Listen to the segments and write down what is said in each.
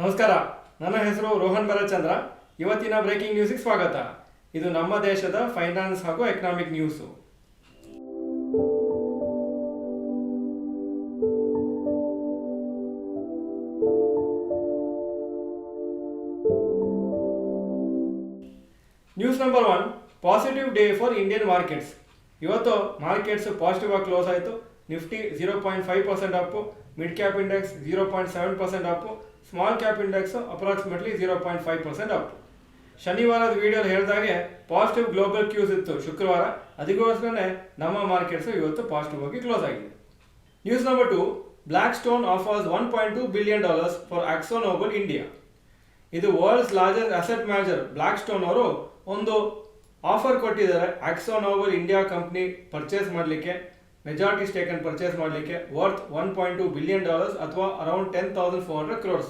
ನಮಸ್ಕಾರ, ನನ್ನ ಹೆಸರು ರೋಹನ್ ಭರತ್ಚಂದ್ರ. ಇವತ್ತಿನ ಬ್ರೇಕಿಂಗ್ ನ್ಯೂಸ್ಗೆ ಸ್ವಾಗತ. ಇದು ನಮ್ಮ ದೇಶದ ಫೈನಾನ್ಸ್ ಹಾಗೂ economic news. News number 1, positive day for Indian markets. ಇವತ್ತು ಮಾರ್ಕೆಟ್ಸ್ ಪಾಸಿಟಿವ್ ಆಗಿ ಕ್ಲೋಸ್ ಆಯಿತು. Nifty 0.5% up, mid cap index 0.7% up, small cap index approximately 0.5% up. ಶನಿವಾರದ ವಿಡಿಯೋ ಹೇಳಿದಾಗೆ ಪಾಸಿಟಿವ್ ಗ್ಲೋಬಲ್ ಕ್ಯೂಸ್ ಇತ್ತು ಶುಕ್ರವಾರ, ಅದಕ್ಕೋಸ್ಕರನೇ ನಮ್ಮ ಮಾರ್ಕೆಟ್ಸ್ ಇವತ್ತು ಪಾಸಿಟಿವ್ ಆಗಿ ಕ್ಲೋಸ್ ಆಗಿದೆ. News number 2, Blackstone offers $1.2 billion for AkzoNobel India. ಇದು world's largest asset manager Blackstone ಅವರು ಒಂದು ಆಫರ್ ಕೊಟ್ಟಿದ್ದಾರೆ AkzoNobel ಇಂಡಿಯಾ ಕಂಪ್ನಿ ಪರ್ಚೇಸ್ ಮಾಡಲಿಕ್ಕೆ, ಮೆಜಾರಿಟಿ ಸ್ಟೇಕನ್ನು ಪರ್ಚೇಸ್ ಮಾಡಲಿಕ್ಕೆ ವರ್ತ್ $1.2 billion ಅಥವಾ ಅರೌಂಡ್ 10,400 crores.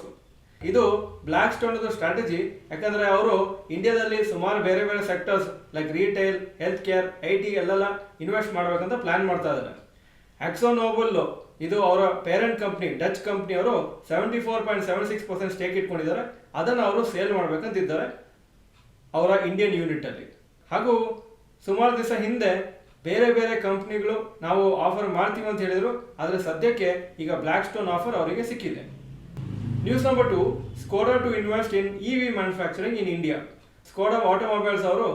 ಇದು ಬ್ಲ್ಯಾಕ್ ಸ್ಟೋನ್ ಸ್ಟ್ರಾಟಜಿ. ಯಾಕಂದರೆ ಅವರು ಇಂಡಿಯಾದಲ್ಲಿ ಸುಮಾರು ಬೇರೆ ಬೇರೆ sectors like retail, health care, IT ಎಲ್ಲೆಲ್ಲ ಇನ್ವೆಸ್ಟ್ ಮಾಡಬೇಕಂತ ಪ್ಲಾನ್ ಮಾಡ್ತಾ ಇದ್ದಾರೆ. AkzoNobel ಇದು ಅವರ ಪೇರೆಂಟ್ ಕಂಪ್ನಿ, ಡಚ್ ಕಂಪ್ನಿ, ಅವರು 74.76% ಸ್ಟೇಕ್ ಇಟ್ಕೊಂಡಿದ್ದಾರೆ. ಅದನ್ನು ಅವರು ಸೇಲ್ ಮಾಡಬೇಕಂತಿದ್ದಾರೆ ಅವರ ಇಂಡಿಯನ್ ಯೂನಿಟಲ್ಲಿ. ಹಾಗೂ ಸುಮಾರು ದಿವಸ ಹಿಂದೆ ಬೇರೆ ಬೇರೆ ಕಂಪ್ನಿಗಳು ನಾವು ಆಫರ್ ಮಾಡ್ತೀವಿ ಅಂತ ಹೇಳಿದರು, ಆದರೆ ಸದ್ಯಕ್ಕೆ ಈಗ ಬ್ಲ್ಯಾಕ್ ಸ್ಟೋನ್ ಆಫರ್ ಅವರಿಗೆ ಸಿಕ್ಕಿದೆ. News number 2, Skoda to invest in EV manufacturing in India. Skoda automobiles ಅವರು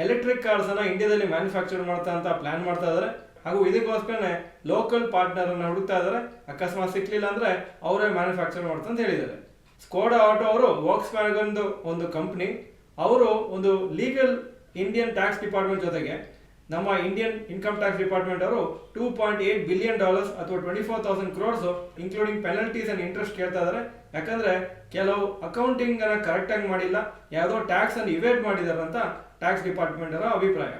ಎಲೆಕ್ಟ್ರಿಕ್ ಕಾರ್ಸನ್ನು ಇಂಡಿಯಾದಲ್ಲಿ ಮ್ಯಾನುಫ್ಯಾಕ್ಚರ್ ಮಾಡ್ತಾ ಅಂತ ಪ್ಲಾನ್ ಮಾಡ್ತಾ ಇದ್ದಾರೆ. ಹಾಗೂ ಇದಕ್ಕೋಸ್ಕರನೇ ಲೋಕಲ್ ಪಾರ್ಟ್ನರನ್ನು ಹುಡುಕ್ತಾ ಇದ್ದಾರೆ. ಅಕಸ್ಮಾತ್ ಸಿಕ್ಲಿಲ್ಲ ಅಂದರೆ ಅವರೇ ಮ್ಯಾನುಫ್ಯಾಕ್ಚರ್ ಮಾಡ್ತಾ ಅಂತ ಹೇಳಿದ್ದಾರೆ. ಸ್ಕೋಡಾ ಆಟೋ ಅವರು ವೋಕ್ಸ್ ವ್ಯಾಗನ್ದು ಒಂದು ಕಂಪ್ನಿ. ಅವರು ಒಂದು ಲೀಗಲ್ ಇಂಡಿಯನ್ ಟ್ಯಾಕ್ಸ್ ಡಿಪಾರ್ಟ್ಮೆಂಟ್ ಜೊತೆಗೆ ನಮ್ಮ ಇಂಡಿಯನ್ ಇನ್ಕಮ್ ಟ್ಯಾಕ್ಸ್ ಡಿಪಾರ್ಟ್ಮೆಂಟ್ ಅವರು $2.8 billion ಅಥವಾ 24,000 crores ಇನ್ಕ್ಲೂಡಿಂಗ್ ಪೆನಲ್ಟೀಸ್ ಅಂಡ್ ಇಂಟ್ರೆಸ್ಟ್ ಕೇಳ್ತಾ ಇದ್ದಾರೆ. ಯಾಕಂದ್ರೆ ಕೆಲವು ಅಕೌಂಟಿಂಗ್ ಅನ್ನ ಕರೆಕ್ಟ್ ಆಗಿ ಮಾಡಿಲ್ಲ, ಯಾವುದೋ ಟ್ಯಾಕ್ಸ್ ಅನ್ನು ಇವೇಟ್ ಮಾಡಿದಾರೆ ಅಂತ ಟ್ಯಾಕ್ಸ್ ಡಿಪಾರ್ಟ್ಮೆಂಟ್ ಅವರ ಅಭಿಪ್ರಾಯ.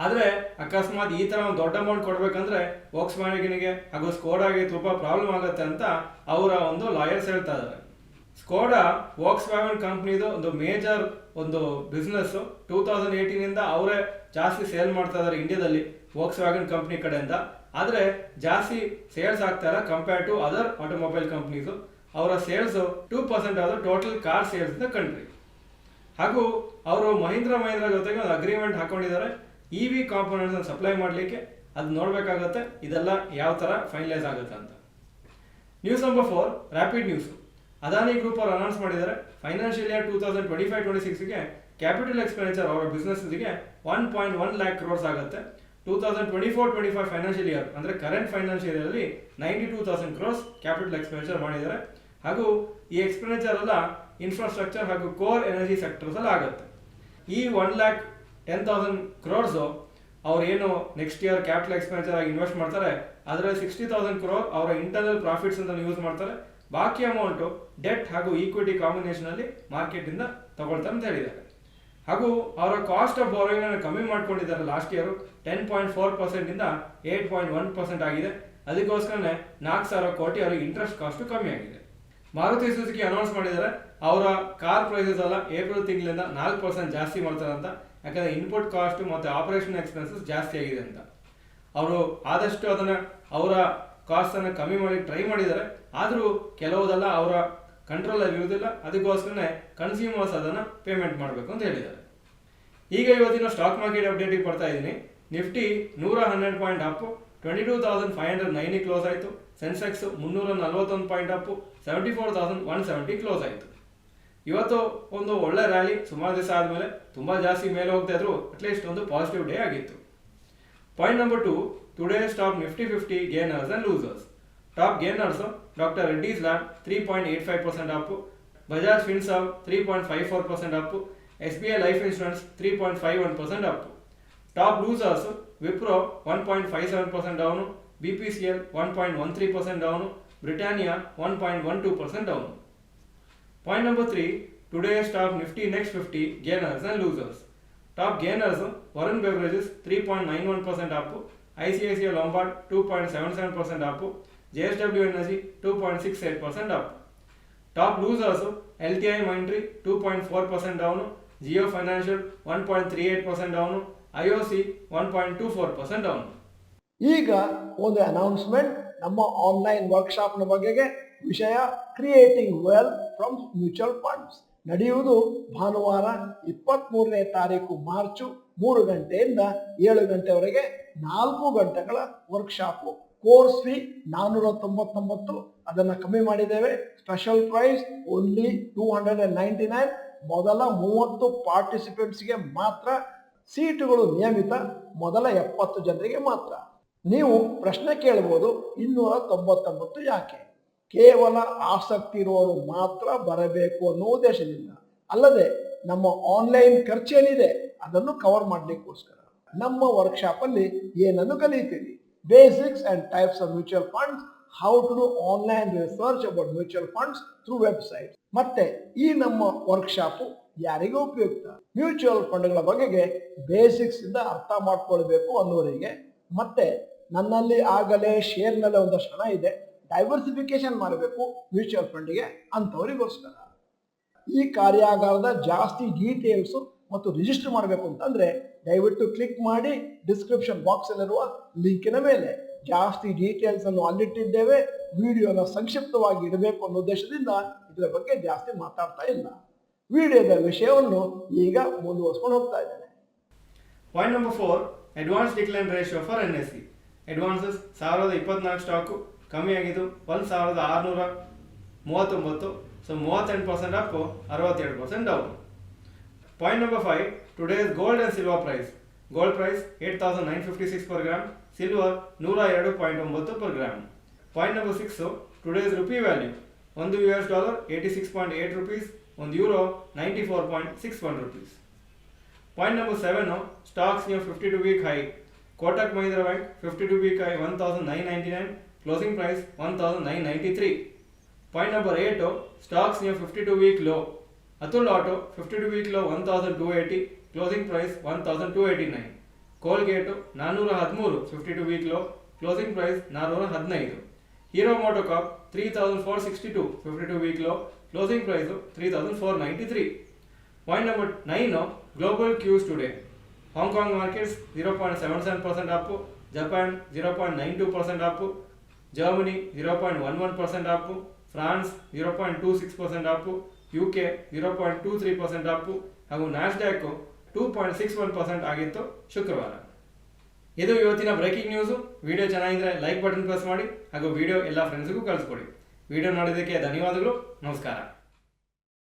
ಆದರೆ ಅಕಸ್ಮಾತ್ ಈ ತರ ಒಂದು ದೊಡ್ಡ ಅಮೌಂಟ್ ಕೊಡ್ಬೇಕಂದ್ರೆ ವೋಕ್ಸ್ ವ್ಯಾಗನ್ಗೆ ಹಾಗೂ ಸ್ಕೋಡಾಗೆ ತುಂಬಾ ಪ್ರಾಬ್ಲಮ್ ಆಗುತ್ತೆ ಅಂತ ಅವರ ಒಂದು ಲಾಯರ್ಸ್ ಹೇಳ್ತಾ ಇದ್ದಾರೆ. ಸ್ಕೋಡಾ ವೋಕ್ಸ್ ವ್ಯಾಗನ್ ಕಂಪ್ನಿದು ಒಂದು ಮೇಜರ್ ಒಂದು ಬಿಸ್ನೆಸ್. 2018 ಇಂದ ಅವರೇ ಜಾಸ್ತಿ ಸೇಲ್ ಮಾಡ್ತಾ ಇದ್ದಾರೆ ಇಂಡಿಯಾದಲ್ಲಿ ವೋಕ್ಸ್ ವ್ಯಾಗನ್ ಕಂಪ್ನಿ ಕಡೆಯಿಂದ. ಆದರೆ ಜಾಸ್ತಿ ಸೇಲ್ಸ್ ಆಗ್ತಾ ಇಲ್ಲ compare to other automobile companies. ಅವರ ಸೇಲ್ಸ್ 2% ಆದ total car sales in the country. ಹಾಗೂ ಅವರು ಮಹೀಂದ್ರ ಜೊತೆಗೆ ಒಂದು ಅಗ್ರಿಮೆಂಟ್ ಹಾಕೊಂಡಿದ್ದಾರೆ EV ಕಾಂಪೋನೆಂಟ್ಸ್ ಸಪ್ಲೈ ಮಾಡಲಿಕ್ಕೆ. ಅದು ನೋಡಬೇಕಾಗತ್ತೆ ಇದೆಲ್ಲ ಯಾವ ಥರ ಫೈನಲೈಸ್ ಆಗುತ್ತೆ ಅಂತ. News number 4, rapid news. Adani group ಅವರು ಅನೌನ್ಸ್ ಮಾಡಿದ್ದಾರೆ ಫೈನಾನ್ಷಿಯಲ್ ಇಯರ್ 2025-26ಗೆ ಕ್ಯಾಪಿಟಲ್ ಎಕ್ಸ್ಪೆಂಡಿಚರ್ ಅವರ ಬಿಸ್ನೆಸ್ಗೆ 1.1 lakh crores ಆಗುತ್ತೆ. 2024-25 ಫೈನಾನ್ಷಿಯಲ್ ಇಯರ್ ಅಂದರೆ ಕರೆಂಟ್ ಫೈನಾನ್ಷಿಯಲ್ ಇಯರಲ್ಲಿ 92,000 crores ಕ್ಯಾಪಿಟಲ್ ಎಕ್ಸ್ಪೆಂಡಿಚರ್ ಮಾಡಿದ್ದಾರೆ. ಹಾಗೂ ಈ ಎಕ್ಸ್ಪೆಂಡಿಚರ್ ಎಲ್ಲ ಇನ್ಫ್ರಾಸ್ಟ್ರಕ್ಚರ್ ಹಾಗೂ ಕೋರ್ ಎನರ್ಜಿ ಸೆಕ್ಟರ್ಸ್ ಅಲ್ಲಿ ಆಗುತ್ತೆ. ಈ 1,10,000 crores ಅವ್ರು ಏನು ನೆಕ್ಸ್ಟ್ ಇಯರ್ ಕ್ಯಾಪಿಟಲ್ ಎಕ್ಸ್ಪೆಂಡಿಚರ್ ಆಗಿ ಇನ್ವೆಸ್ಟ್ ಮಾಡ್ತಾರೆ, ಅದರಲ್ಲಿ 60,000 crore ಅವರ ಇಂಟರ್ನಲ್ ಪ್ರಾಫಿಟ್ಸ್ ಅಂತ ಯೂಸ್ ಮಾಡ್ತಾರೆ. ಬಾಕಿ ಅಮೌಂಟು ಡೆಟ್ ಹಾಗೂ ಈಕ್ವಿಟಿ ಕಾಂಬಿನೇಷನ್ ಅಲ್ಲಿ ಮಾರ್ಕೆಟ್ ಇಂದ ತಗೊಳ್ತಾರೆ ಅಂತ ಹೇಳಿದ್ದಾರೆ. ಹಾಗೂ ಅವರ ಕಾಸ್ಟ್ ಆಫ್ ಬಾರೋಯಿಂಗ್ ಅನ್ನು ಕಮ್ಮಿ ಮಾಡ್ಕೊಂಡಿದ್ದಾರೆ. ಲಾಸ್ಟ್ ಇಯರ್ 10.4% ಇಂದ 8.1% ಆಗಿದೆ. ಅದಕ್ಕೋಸ್ಕರನೇ 4,000 ಕೋಟಿ ಅವರಿಗೆ ಇಂಟ್ರೆಸ್ಟ್ ಕಾಸ್ಟ್ ಕಮ್ಮಿ ಆಗಿದೆ. ಮಾರುತಿ ಸುಜುಕಿ ಅನೌನ್ಸ್ ಮಾಡಿದ್ದಾರೆ ಅವರ ಕಾರ್ ಪ್ರೈಸಸ್ ಎಲ್ಲ ಏಪ್ರಿಲ್ ತಿಂಗಳಿಂದ 4% ಜಾಸ್ತಿ ಮಾಡ್ತಾರೆ ಅಂತ. ಯಾಕಂದ್ರೆ ಇನ್ಪುಟ್ ಕಾಸ್ಟ್ ಮತ್ತು ಆಪರೇಷನ್ ಎಕ್ಸ್ಪೆನ್ಸಸ್ ಜಾಸ್ತಿ ಆಗಿದೆ ಅಂತ. ಅವರು ಆದಷ್ಟು ಅದನ್ನು ಅವರ ಕಾಸ್ಟ್ ಅನ್ನು ಕಮ್ಮಿ ಮಾಡಿ ಟ್ರೈ ಮಾಡಿದ್ದಾರೆ. ಆದರೂ ಕೆಲವುದೆಲ್ಲ ಅವರ ಕಂಟ್ರೋಲ್ ಅಲ್ಲಿ ಇರುವುದಿಲ್ಲ. ಅದಕ್ಕೋಸ್ಕರನೇ ಕನ್ಸ್ಯೂಮರ್ಸ್ ಅದನ್ನು ಪೇಮೆಂಟ್ ಮಾಡಬೇಕು ಅಂತ ಹೇಳಿದ್ದಾರೆ. ಈಗ ಇವತ್ತಿನ ಸ್ಟಾಕ್ ಮಾರ್ಕೆಟ್ ಅಪ್ಡೇಟಿಗೆ ಬರ್ತಾ ಇದ್ದೀನಿ. ನಿಫ್ಟಿ 112 ಪಾಯಿಂಟ್ ಅಪ್, 22,509 ಕ್ಲೋಸ್ ಆಯಿತು. ಸೆನ್ಸೆಕ್ಸ್ 341 ಪಾಯಿಂಟ್ ಅಪ್, 74,170 ಕ್ಲೋಸ್ ಆಯಿತು. ಇವತ್ತು ಒಂದು ಒಳ್ಳೆ ರ್ಯಾಲಿ, ಸುಮಾರು ದಿವಸ ಆದಮೇಲೆ ತುಂಬ ಜಾಸ್ತಿ ಮೇಲೆ ಹೋಗ್ತಾ ಇದ್ರು. ಅಟ್ಲೀಸ್ಟ್ ಒಂದು ಪಾಸಿಟಿವ್ ಡೇ ಆಗಿತ್ತು. Point number 2, today stock Nifty 50 gainers and losers. Top gainers doctor Reddy's lab 3.85% up, Bajaj Finserv 3.54% up, SBI life insurance 3.51% up. Top losers Wipro 1.57% down, BPCL 1.13% down, Britannia 1.12% down. Point number 3, today stock Nifty next 50 gainers and losers. Top gainers Varun beverages 3.91% up, ICICI Lombard 2.77% up, JSW Energy 2.68% up. Top losers LTI Mindtree 2.4% down, Jio financial 1.38% down, IOC 1.24% down. ಈಗ ಒಂದು announcement ನಮ್ಮ online ವರ್ಕ್ಶಾಪ್ನ ಬಗೆಗೆ. ವಿಷಯ creating wealth from mutual funds. ನಡೆಯುವುದು ಭಾನುವಾರ 23ನೇ ತಾರೀಕು March 3 ಗಂಟೆಯಿಂದ 7 ಗಂಟೆವರೆಗೆ 4 ಗಂಟೆಗಳ ವರ್ಕ್ಶಾಪು. ಕೋರ್ಸ್ ಫೀ 499, ಅದನ್ನು ಕಮ್ಮಿ ಮಾಡಿದ್ದೇವೆ. Special price only 299. ಮೊದಲ 30 ಪಾರ್ಟಿಸಿಪೆಂಟ್ಸ್ಗೆ ಮಾತ್ರ. ಸೀಟುಗಳು ನಿಯಮಿತ, ಮೊದಲ 70 ಜನರಿಗೆ ಮಾತ್ರ. ನೀವು ಪ್ರಶ್ನೆ ಕೇಳಬಹುದು, 299 ಯಾಕೆ? ಕೇವಲ ಆಸಕ್ತಿ ಇರುವವರು ಮಾತ್ರ ಬರಬೇಕು ಅನ್ನೋ ಉದ್ದೇಶದಿಂದ. ಅಲ್ಲದೆ ನಮ್ಮ ಆನ್ಲೈನ್ ಖರ್ಚೇನಿದೆ ಅದನ್ನು ಕವರ್ ಮಾಡಲಿಕ್ಕೋಸ್ಕರ. ನಮ್ಮ ವರ್ಕ್ಶಾಪ್ ಅಲ್ಲಿ ಏನನ್ನು ಕಲಿತೀರಿ? Basics and types of mutual funds, how to do online research about mutual funds through website. ಮತ್ತೆ ಈ ನಮ್ಮ ವರ್ಕ್ಶಾಪ್ ಯಾರಿಗೂ ಉಪಯುಕ್ತ. ಮ್ಯೂಚುವಲ್ ಫಂಡ್ಗಳ ಬಗೆಗೆ ಬೇಸಿಕ್ಸ್ ಇಂದ ಅರ್ಥ ಮಾಡ್ಕೊಳ್ಬೇಕು ಅನ್ನೋರಿಗೆ, ಮತ್ತೆ ನನ್ನಲ್ಲಿ ಆಗಲೇ ಶೇರ್ನಲ್ಲಿ ಒಂದಷ್ಟು ಹಣ ಇದೆ, ಡೈವರ್ಸಿಫಿಕೇಶನ್ ಮಾಡಬೇಕು ಮ್ಯೂಚುವಲ್ ಫಂಡ್ಗೆ ಅಂಥವರಿಗೋಸ್ಕರ. ಈ ಕಾರ್ಯಾಗಾರದ ಜಾಸ್ತಿ ಡೀಟೇಲ್ಸು ಮತ್ತು ರಿಜಿಸ್ಟರ್ ಮಾಡಬೇಕು ಅಂತಂದ್ರೆ ದಯವಿಟ್ಟು ಕ್ಲಿಕ್ ಮಾಡಿ ಡಿಸ್ಕ್ರಿಪ್ಷನ್ ಬಾಕ್ಸ್ ಅಲ್ಲಿರುವ ಲಿಂಕಿನ ಮೇಲೆ. ಜಾಸ್ತಿ ಡೀಟೇಲ್ಸ್ ಅನ್ನು ಅಲ್ಲಿಟ್ಟಿದ್ದೇವೆ. ವಿಡಿಯೋನ ಸಂಕ್ಷಿಪ್ತವಾಗಿ ಇಡಬೇಕು ಅನ್ನೋ ಉದ್ದೇಶದಿಂದ ಇದರ ಬಗ್ಗೆ ಜಾಸ್ತಿ ಮಾತಾಡ್ತಾ ಇಲ್ಲ. ವಿಡಿಯೋದ ವಿಷಯವನ್ನು ಈಗ ಮುಂದುವರಿಸ್ಕೊಂಡು ಹೋಗ್ತಾ ಇದ್ದೇನೆ. Point number 4, advance decline ratio for NSE. Advances 1024 stock ಕಮ್ಮಿ ಆಗಿದ್ದು 1639. So 38% up, 67% down. Point number 5, today's gold and silver price. Gold price 8956 per gram, silver 102.9 per gram. Point number 6, today's rupee value. $1 86.8 rupees, €1 94.61 rupees. Point number 7, stocks near 52-week high. Kotak Mahindra Bank 52-week high 1999, closing price 1993. Point number 8, stocks near 52-week low. Atul Auto 52-week low 1280, closing price 1289. Colgate 413, 52-week low, closing price 415. Hero MotoCorp 3462, 52-week low, closing price 3493. Point number 9, global cues today. Hong Kong markets 0.77% up, Japan 0.92% up, Germany 0.11% up, France 0.26% up, UK 0.23% up, ಹಾಗೂ Nasdaq 2.61% ಆಗಿತ್ತು ಶುಕ್ರವಾರ. ಇದು ಇವತ್ತಿನ breaking news. Video ಚೆನ್ನಾಗಿದ್ರೆ like button press ಮಾಡಿ ಹಾಗೂ video ಎಲ್ಲ ಫ್ರೆಂಡ್ಸ್ಗೂ ಕಳಿಸ್ಕೊಡಿ. ವಿಡಿಯೋ ನೋಡಿದ್ದಕ್ಕೆ ಧನ್ಯವಾದಗಳು. ನಮಸ್ಕಾರ.